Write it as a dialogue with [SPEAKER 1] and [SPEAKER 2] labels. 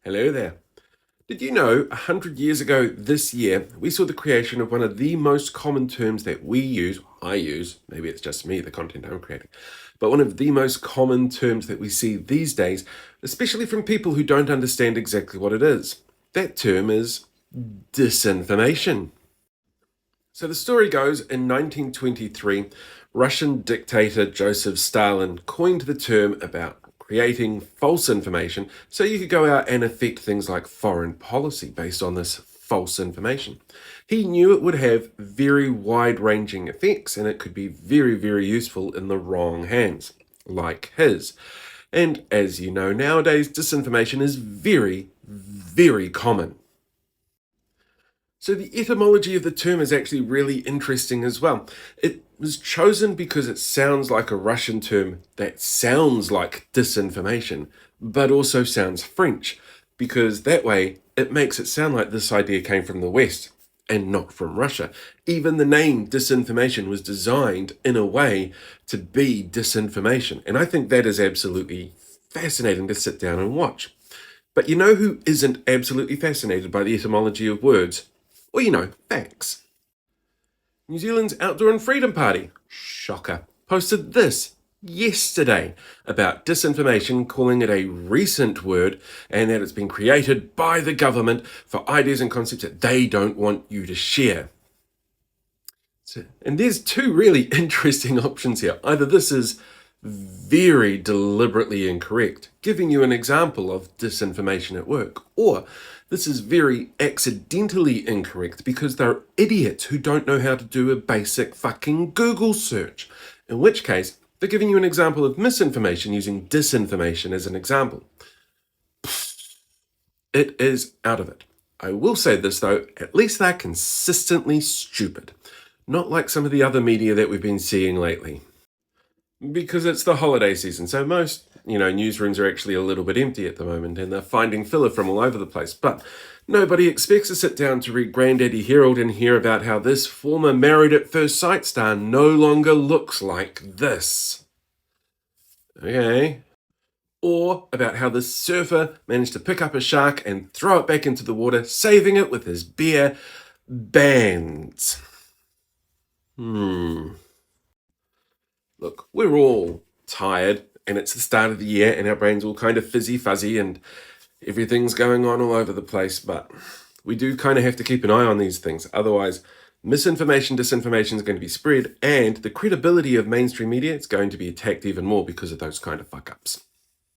[SPEAKER 1] Hello there. Did you know 100 years ago this year, we saw the creation of one of the most common terms that I use, maybe it's just me, the content I'm creating, but one of the most common terms that we see these days, especially from people who don't understand exactly what it is. That term is disinformation. So the story goes, in 1923, Russian dictator Joseph Stalin coined the term about creating false information so you could go out and affect things like foreign policy based on this false information. He knew it would have very wide-ranging effects and it could be very, very useful in the wrong hands, like his. And as you know, nowadays, disinformation is very, very common. So the etymology of the term is actually really interesting as well. It was chosen because it sounds like a Russian term that sounds like disinformation, but also sounds French, because that way it makes it sound like this idea came from the West and not from Russia. Even the name disinformation was designed in a way to be disinformation. And I think that is absolutely fascinating to sit down and watch. But you know who isn't absolutely fascinated by the etymology of words? Well, facts. New Zealand's Outdoor and Freedom Party, shocker, posted this yesterday about disinformation, calling it a recent word and that it's been created by the government for ideas and concepts that they don't want you to share. And there's two really interesting options here. Either this is very deliberately incorrect, giving you an example of disinformation at work, or this is very accidentally incorrect because they're idiots who don't know how to do a basic fucking Google search, in which case they're giving you an example of misinformation using disinformation as an example. It is out of it. I will say this though, at least they're consistently stupid, not like some of the other media that we've been seeing lately. Because it's the holiday season, so most, newsrooms are actually a little bit empty at the moment and they're finding filler from all over the place. But nobody expects to sit down to read Grandaddy Herald and hear about how this former Married at First Sight star no longer looks like this. Okay. Or about how this surfer managed to pick up a shark and throw it back into the water, saving it with his bare bands. Look, we're all tired and it's the start of the year and our brain's all kind of fuzzy and everything's going on all over the place, but we do kind of have to keep an eye on these things. Otherwise, misinformation, disinformation is going to be spread and the credibility of mainstream media is going to be attacked even more because of those kind of fuck-ups.